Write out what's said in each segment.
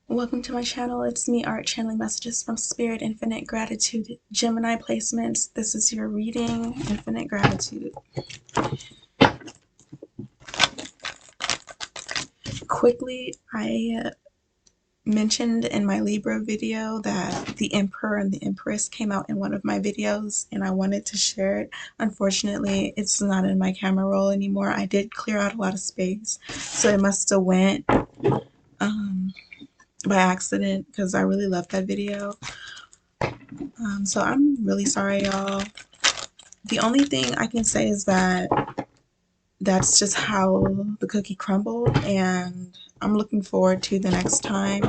Welcome to my channel. It's me, Art, channeling messages from Spirit, Infinite Gratitude, Gemini placements. This is your reading, Infinite Gratitude. Quickly, I mentioned in my Libra video that the Emperor and the Empress came out in one of my videos, and I wanted to share it. Unfortunately, it's not in my camera roll anymore. I did clear out a lot of space, so it must have went by accident because I really love that video. So I'm really sorry, y'all. The only thing I can say is that that's just how the cookie crumbled, and I'm looking forward to the next time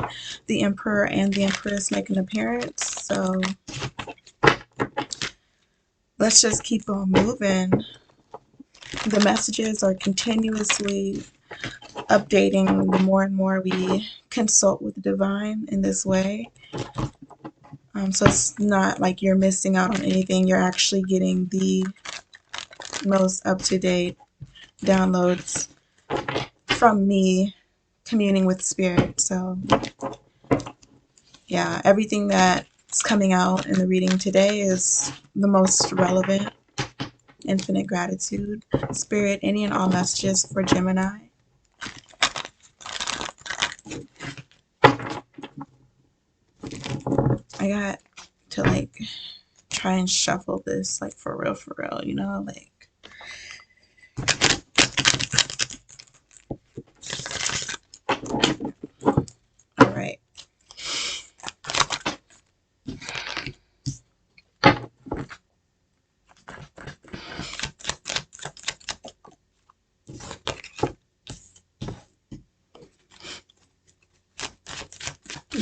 the Emperor and the Empress make an appearance. So let's just keep on moving. The messages are continuously updating the more and more we consult with the divine in this way. So it's not like you're missing out on anything. You're actually getting the most up-to-date downloads from me communing with spirit. So yeah, everything that's coming out in the reading today is the most relevant. Infinite gratitude. Spirit, any and all messages for Gemini. I got to like try and shuffle this like for real, you know, like all right.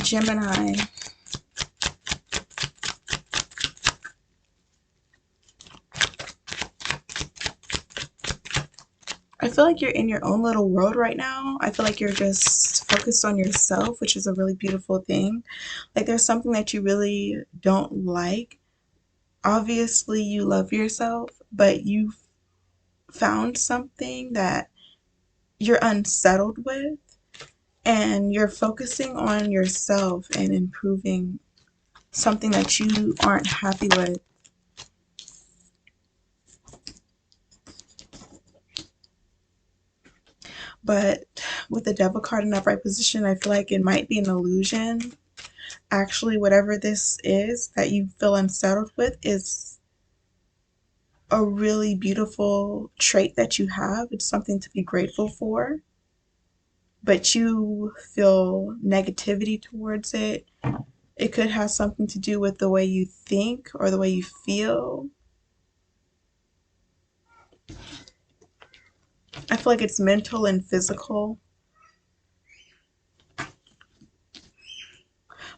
Gemini. I feel like you're in your own little world right now. I feel like you're just focused on yourself, which is a really beautiful thing. Like there's something that you really don't like. Obviously, you love yourself, but you found something that you're unsettled with, and you're focusing on yourself and improving something that you aren't happy with. But with the Devil card in upright position, I feel like it might be an illusion. Actually, whatever this is that you feel unsettled with is a really beautiful trait that you have. It's something to be grateful for, but you feel negativity towards it. It could have something to do with the way you think or the way you feel. I feel like it's mental and physical.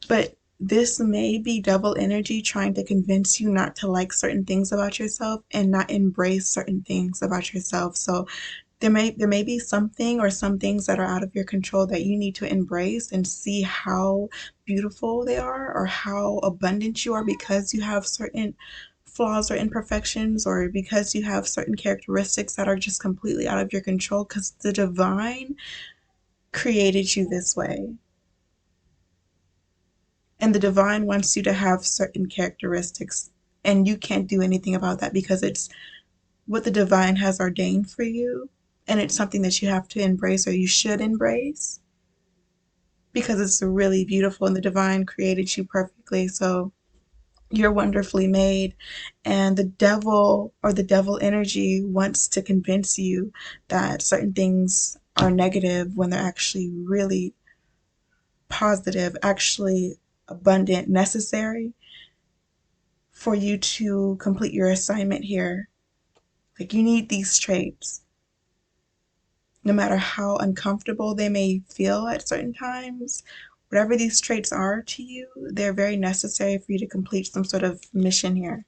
But this may be devil energy trying to convince you not to like certain things about yourself and not embrace certain things about yourself. So there may be something or some things that are out of your control that you need to embrace and see how beautiful they are or how abundant you are because you have certain flaws or imperfections, or because you have certain characteristics that are just completely out of your control, because the divine created you this way. And the divine wants you to have certain characteristics, and you can't do anything about that because it's what the divine has ordained for you, and it's something that you have to embrace, or you should embrace, because it's really beautiful and the divine created you perfectly. So you're wonderfully made, and the devil or the devil energy wants to convince you that certain things are negative when they're actually really positive, actually abundant, necessary for you to complete your assignment here. Like, you need these traits. No matter how uncomfortable they may feel at certain times, whatever these traits are to you, they're very necessary for you to complete some sort of mission here.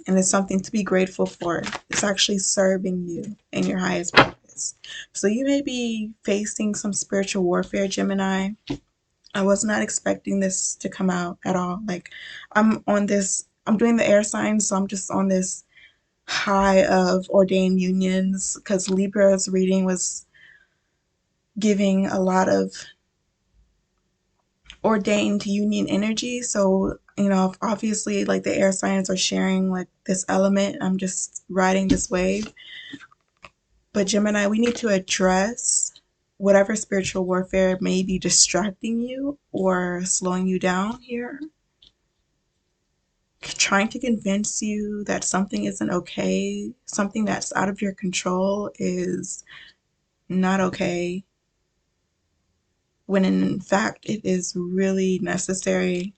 And it's something to be grateful for. It's actually serving you in your highest purpose. So you may be facing some spiritual warfare, Gemini. I was not expecting this to come out at all. Like, I'm doing the air signs, so I'm just on this high of ordained unions, because Libra's reading was giving a lot of ordained union energy. So, you know, obviously, like the air signs are sharing like this element. I'm just riding this wave. But Gemini, we need to address whatever spiritual warfare may be distracting you or slowing you down here, trying to convince you that something isn't okay, something that's out of your control is not okay, when in fact it is really necessary.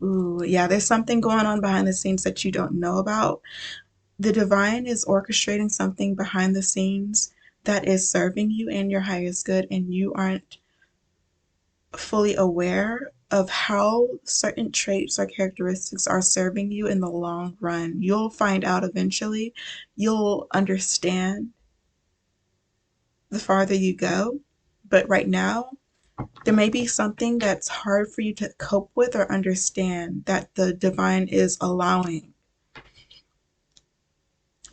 Ooh, yeah, there's something going on behind the scenes that you don't know about. The divine is orchestrating something behind the scenes that is serving you and your highest good, and you aren't fully aware of how certain traits or characteristics are serving you in the long run. You'll find out eventually. You'll understand the farther you go. But right now, there may be something that's hard for you to cope with or understand that the divine is allowing.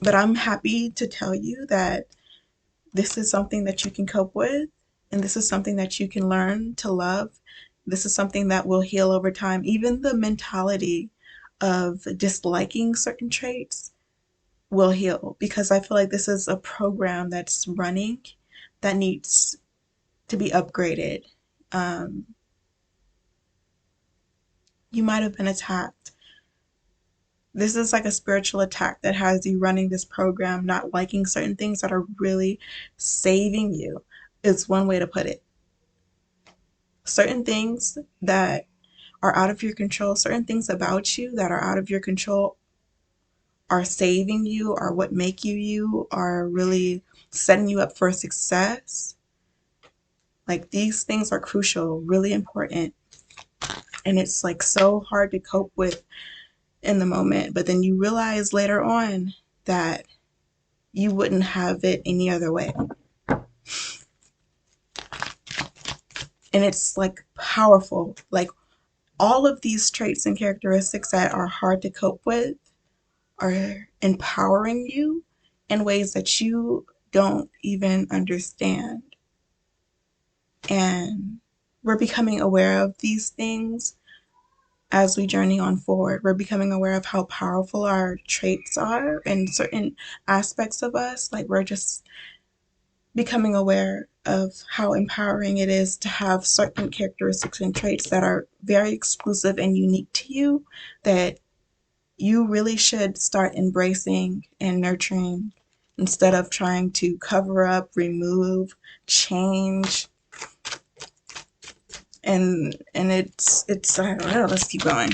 But I'm happy to tell you that this is something that you can cope with, and this is something that you can learn to love. This is something that will heal over time. Even the mentality of disliking certain traits will heal, because I feel like this is a program that's running that needs to be upgraded. Um, you might have been attacked. This is like a spiritual attack that has you running this program, not liking certain things that are really saving you. It's one way to put it. Certain things that are out of your control, certain things about you that are out of your control are saving you, are what make you, are really setting you up for success. Like these things are crucial, really important. And it's like so hard to cope with in the moment. But then you realize later on that you wouldn't have it any other way. And it's like powerful. Like all of these traits and characteristics that are hard to cope with are empowering you in ways that you don't even understand. And we're becoming aware of these things as we journey on forward. We're becoming aware of how powerful our traits are in certain aspects of us. Like we're just becoming aware of how empowering it is to have certain characteristics and traits that are very exclusive and unique to you, that you really should start embracing and nurturing instead of trying to cover up, remove, change. And it's I don't know, let's keep going.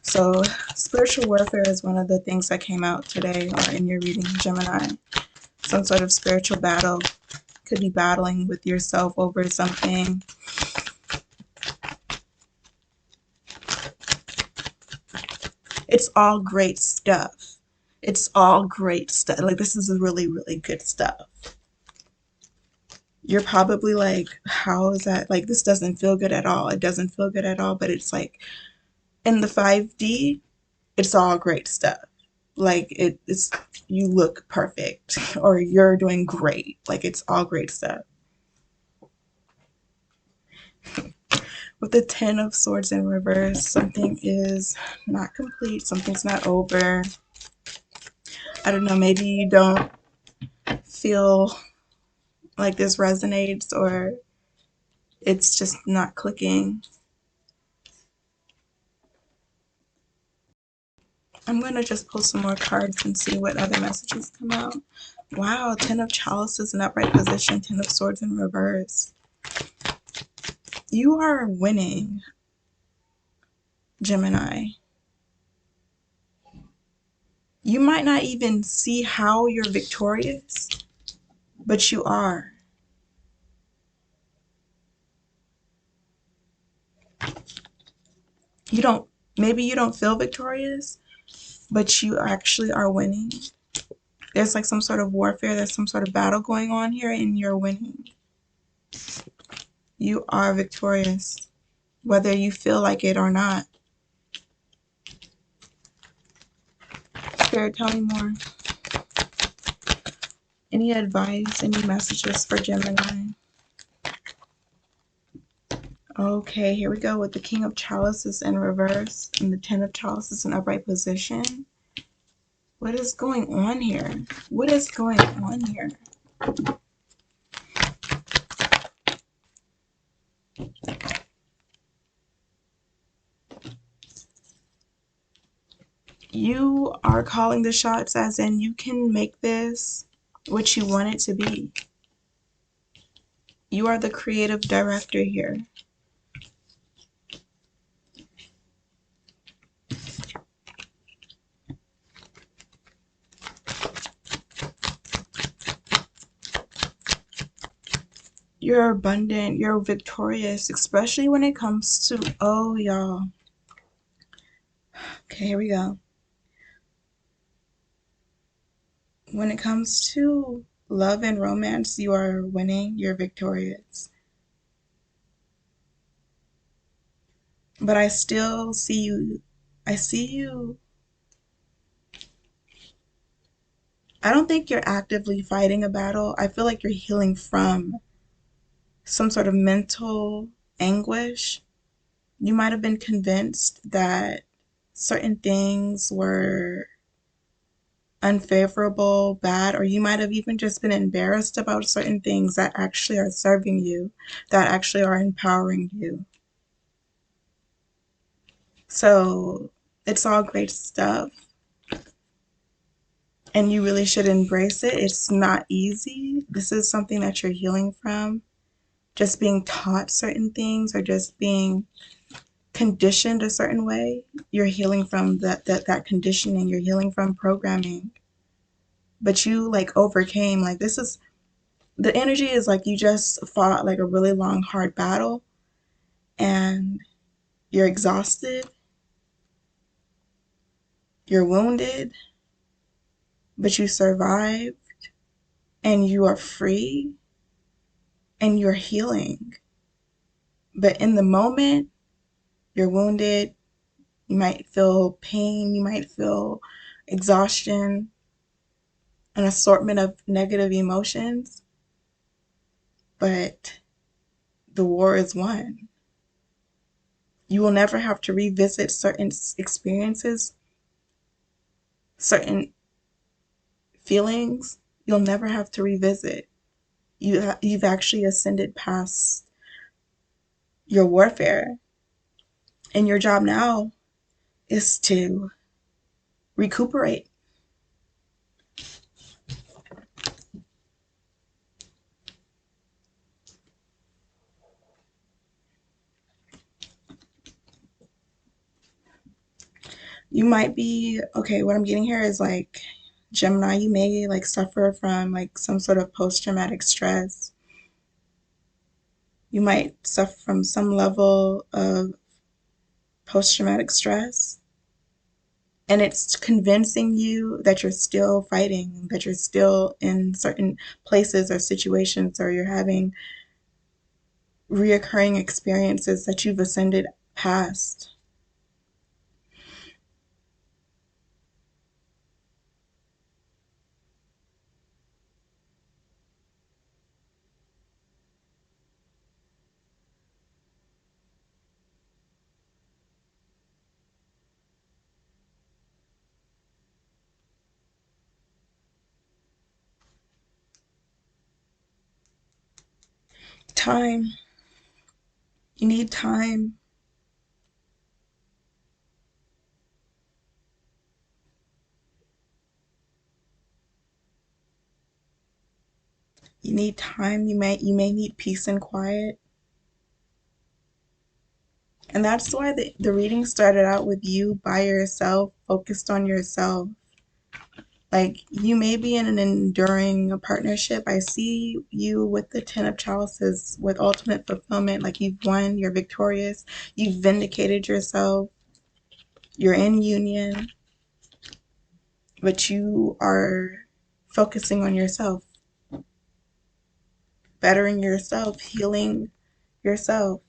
So spiritual warfare is one of the things that came out today or in your reading, Gemini. Some sort of spiritual battle. Could be battling with yourself over something. It's all great stuff. It's all great stuff. Like this is really, really good stuff. You're probably like, how is that? Like this doesn't feel good at all. It doesn't feel good at all, but it's like in the 5D, it's all great stuff. Like it's you look perfect or you're doing great. Like it's all great stuff. With the 10 of Swords in reverse, something is not complete, something's not over. I don't know, maybe you don't feel like this resonates or it's just not clicking. I'm going to just pull some more cards and see what other messages come out. Wow, 10 of Chalices in upright position, 10 of Swords in reverse. You are winning, Gemini. You might not even see how you're victorious, but you are. You don't, maybe you don't feel victorious, but you actually are winning. There's like some sort of warfare, there's some sort of battle going on here, and you're winning. You are victorious, whether you feel like it or not. Spirit, tell me more. Any advice, any messages for Gemini? Okay, here we go with the King of Chalices in reverse and the Ten of Chalices in upright position. What is going on here? What is going on here? You are calling the shots, as in you can make this what you want it to be. You are the creative director here. You're abundant, you're victorious, especially when it comes to, oh, y'all. Okay, here we go. When it comes to love and romance, you are winning, you're victorious. But I still see you, I see you. I don't think you're actively fighting a battle. I feel like you're healing from some sort of mental anguish. You might have been convinced that certain things were unfavorable, bad, or you might have even just been embarrassed about certain things that actually are serving you, that actually are empowering you. So it's all great stuff, and you really should embrace it. It's not easy. This is something that you're healing from. Just being taught certain things or just being conditioned a certain way, you're healing from that conditioning, you're healing from programming. But you like overcame, like this is the energy is like you just fought like a really long hard battle and you're exhausted, you're wounded, but you survived and you are free and you're healing. But in the moment, you're wounded, you might feel pain, you might feel exhaustion, an assortment of negative emotions, but the war is won. You will never have to revisit certain experiences, certain feelings. You'll never have to revisit. You've actually ascended past your warfare, and your job now is to recuperate. You might be, okay, what I'm getting here is like Gemini, you may like suffer from like some sort of post-traumatic stress. You might suffer from some level of post-traumatic stress, and it's convincing you that you're still fighting, that you're still in certain places or situations, or you're having reoccurring experiences that you've ascended past. Time. You need time. You need time. You may need peace and quiet. And that's why the reading started out with you by yourself, focused on yourself. Like you may be in an enduring partnership. I see you with the Ten of Chalices with ultimate fulfillment. Like you've won, you're victorious, you've vindicated yourself, you're in union, but you are focusing on yourself, bettering yourself, healing yourself.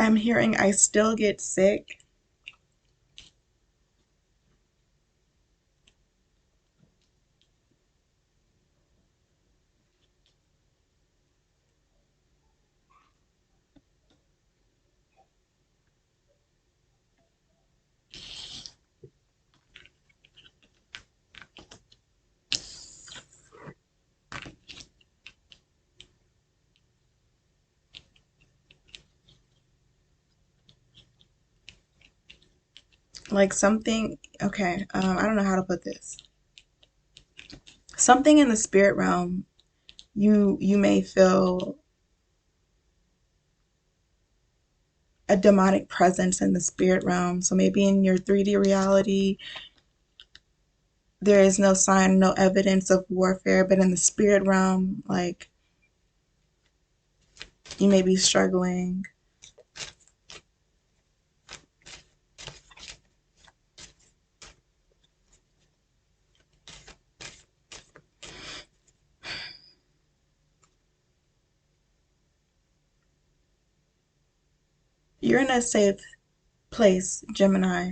I'm hearing I still get sick. Like something, okay, I don't know how to put this. Something in the spirit realm, you may feel a demonic presence in the spirit realm. So maybe in your 3D reality, there is no sign, no evidence of warfare, but in the spirit realm, like you may be struggling. You're in a safe place, Gemini.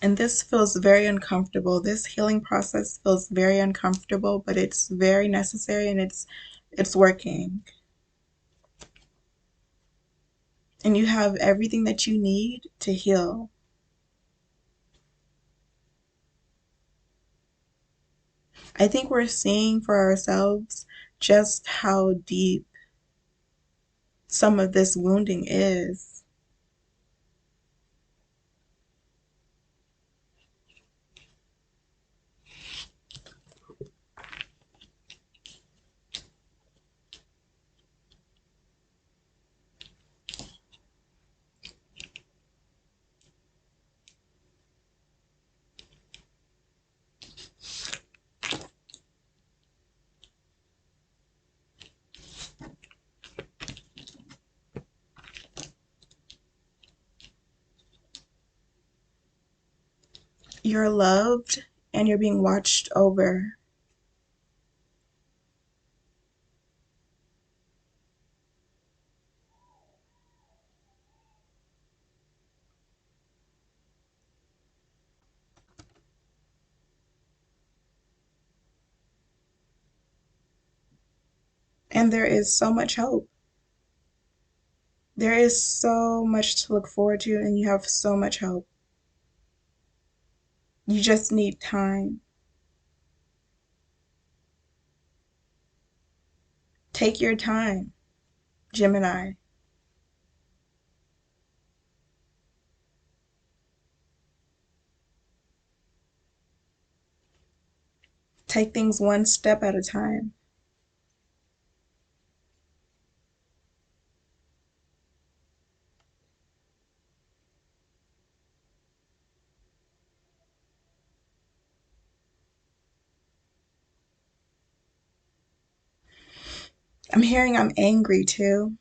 And this feels very uncomfortable. This healing process feels very uncomfortable, but it's very necessary and it's working. And you have everything that you need to heal. I think we're seeing for ourselves just how deep some of this wounding is. You're loved and you're being watched over. And there is so much hope. There is so much to look forward to, and you have so much hope. You just need time. Take your time, Gemini. Take things one step at a time. I'm hearing I'm angry too.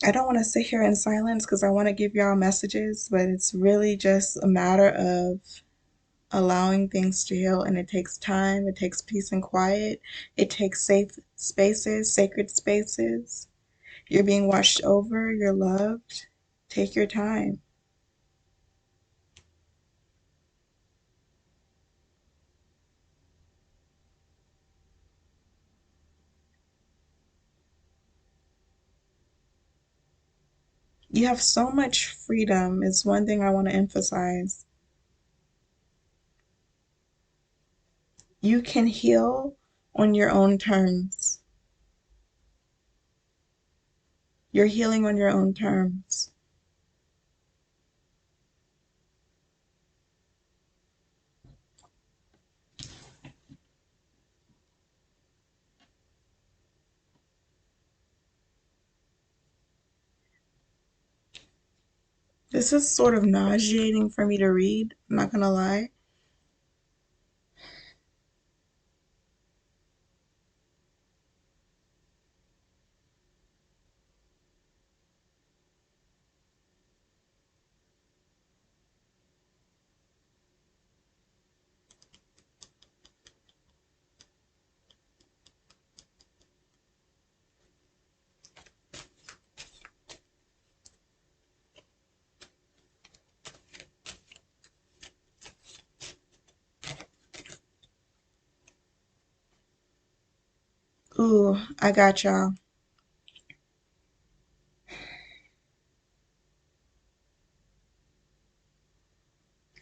I don't want to sit here in silence because I want to give y'all messages, but it's really just a matter of allowing things to heal, and it takes time, it takes peace and quiet, it takes safe spaces, sacred spaces. You're being watched over, you're loved. Take your time. You have so much freedom, is one thing I want to emphasize. You can heal on your own terms. You're healing on your own terms. This is sort of nauseating for me to read, I'm not gonna lie. Ooh, I got y'all.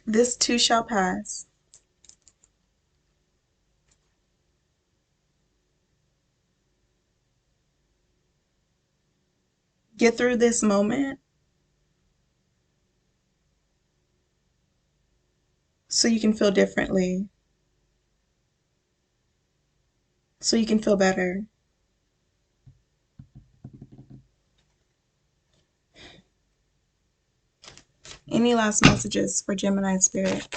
This too shall pass. Get through this moment so you can feel differently, so you can feel better. Any last messages for Gemini spirit?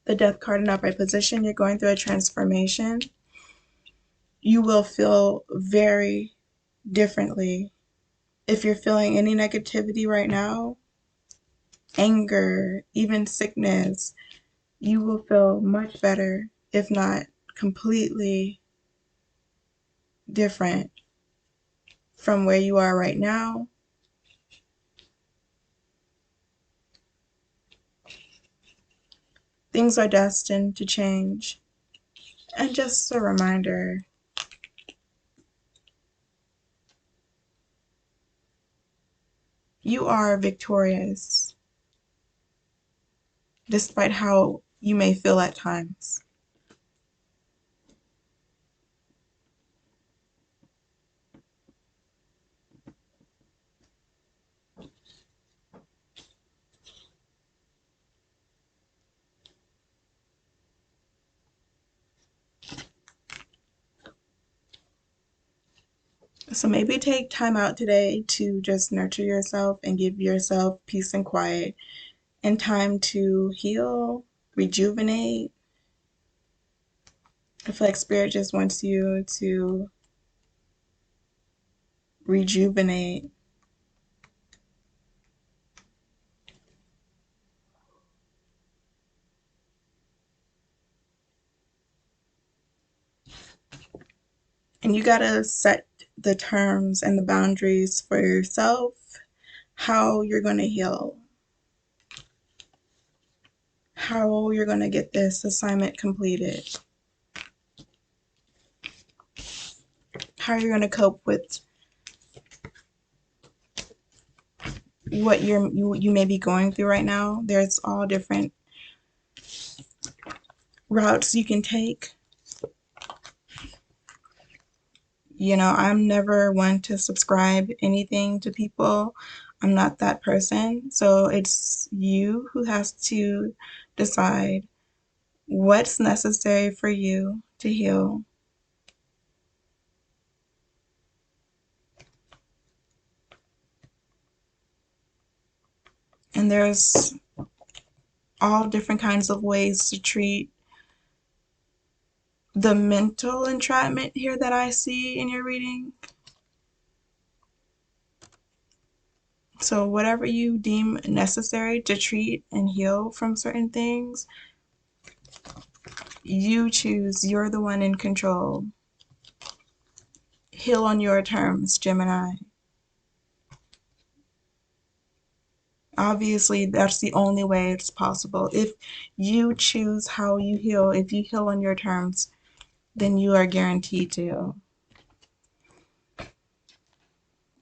The Death card in upright position, you're going through a transformation. You will feel very differently. If you're feeling any negativity right now, anger, even sickness, you will feel much better, if not completely different from where you are right now. Things are destined to change. And just a reminder, you are victorious, despite how you may feel at times. So maybe take time out today to just nurture yourself and give yourself peace and quiet and time to heal, rejuvenate. I feel like Spirit just wants you to rejuvenate. And you gotta set the terms and the boundaries for yourself, how you're gonna heal, how you're gonna get this assignment completed, how you're gonna cope with what you may be going through right now. There's all different routes you can take. You know, I'm never one to subscribe anything to people. I'm not that person. So it's you who has to decide what's necessary for you to heal. And there's all different kinds of ways to treat the mental entrapment here that I see in your reading. So whatever you deem necessary to treat and heal from certain things, you choose. You're the one in control. Heal on your terms, Gemini. Obviously, that's the only way it's possible. If you choose how you heal, if you heal on your terms, then you are guaranteed to heal.